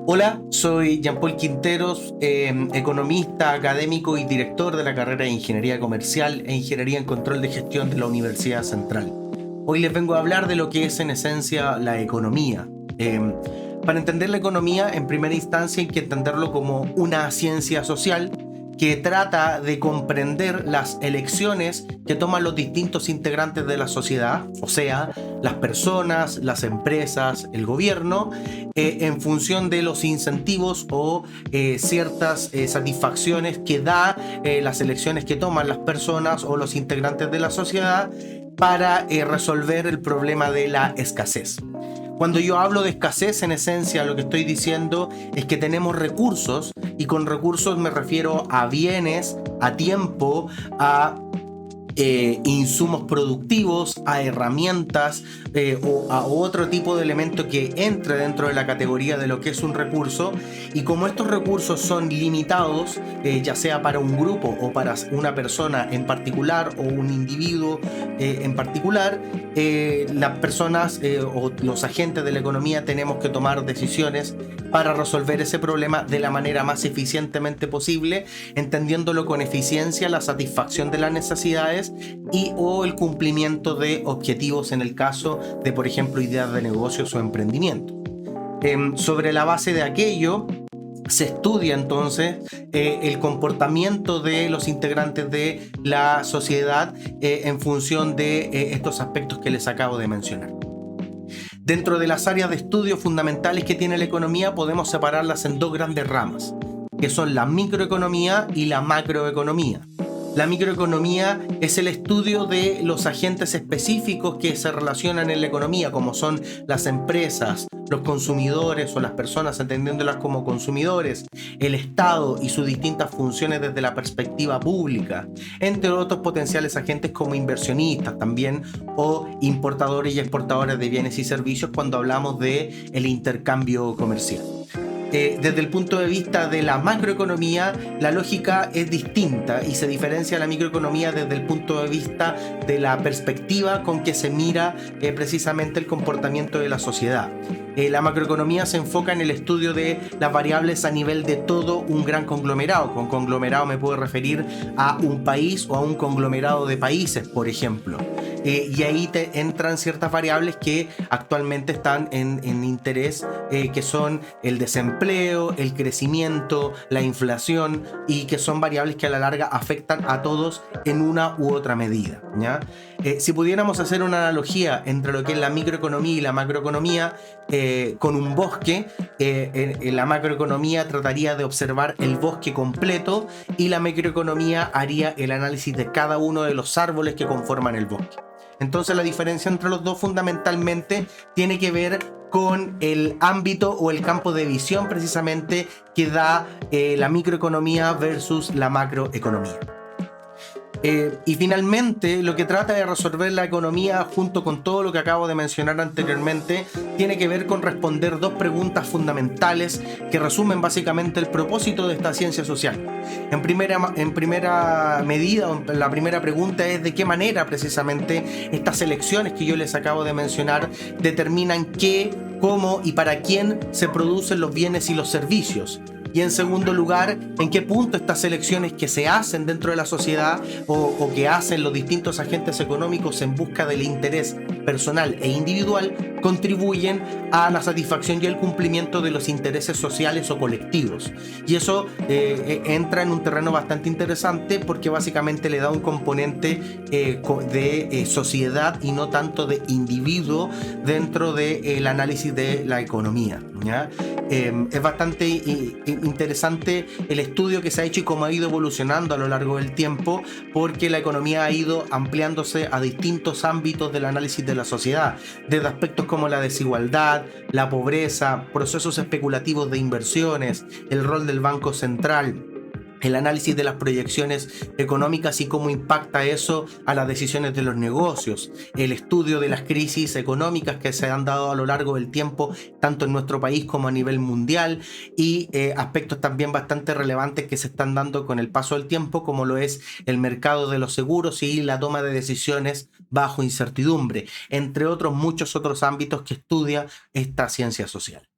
Hola, soy Jean-Paul Quinteros, economista, académico y director de la carrera de Ingeniería Comercial e Ingeniería en Control de Gestión de la Universidad Central. Hoy les vengo a hablar de lo que es en esencia la economía. Para entender la economía, en primera instancia hay que entenderlo como una ciencia social que trata de comprender las elecciones que toman los distintos integrantes de la sociedad, o sea, las personas, las empresas, el gobierno, en función de los incentivos o ciertas satisfacciones que da las elecciones que toman las personas o los integrantes de la sociedad para resolver el problema de la escasez. Cuando yo hablo de escasez, en esencia lo que estoy diciendo es que tenemos recursos, y con recursos me refiero a bienes, a tiempo, a insumos productivos, a herramientas o a otro tipo de elemento que entre dentro de la categoría de lo que es un recurso. Y como estos recursos son limitados, ya sea para un grupo o para una persona en particular o un individuo en particular, las personas o los agentes de la economía tenemos que tomar decisiones para resolver ese problema de la manera más eficientemente posible, entendiéndolo con eficiencia, la satisfacción de las necesidades y o el cumplimiento de objetivos en el caso de, por ejemplo, ideas de negocios o emprendimiento. Sobre la base de aquello, se estudia entonces el comportamiento de los integrantes de la sociedad en función de estos aspectos que les acabo de mencionar. Dentro de las áreas de estudio fundamentales que tiene la economía podemos separarlas en dos grandes ramas, que son la microeconomía y la macroeconomía. La microeconomía es el estudio de los agentes específicos que se relacionan en la economía, como son las empresas, los consumidores o las personas entendiéndolas como consumidores, el Estado y sus distintas funciones desde la perspectiva pública, entre otros potenciales agentes como inversionistas también o importadores y exportadores de bienes y servicios cuando hablamos de el intercambio comercial. Desde el punto de vista de la macroeconomía, la lógica es distinta y se diferencia la microeconomía desde el punto de vista de la perspectiva con que se mira precisamente el comportamiento de la sociedad. La macroeconomía se enfoca en el estudio de las variables a nivel de todo un gran conglomerado. Con conglomerado me puedo referir a un país o a un conglomerado de países, por ejemplo. Y ahí entran ciertas variables que actualmente están en interés, que son el desempleo, el crecimiento, la inflación, y que son variables que a la larga afectan a todos en una u otra medida, ¿ya? Si pudiéramos hacer una analogía entre lo que es la microeconomía y la macroeconomía, con un bosque, en la macroeconomía trataría de observar el bosque completo y la microeconomía haría el análisis de cada uno de los árboles que conforman el bosque. Entonces la diferencia entre los dos fundamentalmente tiene que ver con el ámbito o el campo de visión precisamente que da la microeconomía versus la macroeconomía. Y finalmente, lo que trata de resolver la economía junto con todo lo que acabo de mencionar anteriormente tiene que ver con responder dos preguntas fundamentales que resumen básicamente el propósito de esta ciencia social. En primera medida, la primera pregunta es de qué manera precisamente estas elecciones que yo les acabo de mencionar determinan qué, cómo y para quién se producen los bienes y los servicios. Y en segundo lugar, en qué punto estas elecciones que se hacen dentro de la sociedad o que hacen los distintos agentes económicos en busca del interés personal e individual contribuyen a la satisfacción y el cumplimiento de los intereses sociales o colectivos. Y eso entra en un terreno bastante interesante porque básicamente le da un componente de sociedad y no tanto de individuo dentro del análisis de la economía, ¿ya? Es bastante interesante el estudio que se ha hecho y cómo ha ido evolucionando a lo largo del tiempo, porque la economía ha ido ampliándose a distintos ámbitos del análisis de la sociedad, desde aspectos como la desigualdad, la pobreza, procesos especulativos de inversiones, el rol del Banco Central, el análisis de las proyecciones económicas y cómo impacta eso a las decisiones de los negocios, el estudio de las crisis económicas que se han dado a lo largo del tiempo, tanto en nuestro país como a nivel mundial, y aspectos también bastante relevantes que se están dando con el paso del tiempo, como lo es el mercado de los seguros y la toma de decisiones bajo incertidumbre, entre otros muchos otros ámbitos que estudia esta ciencia social.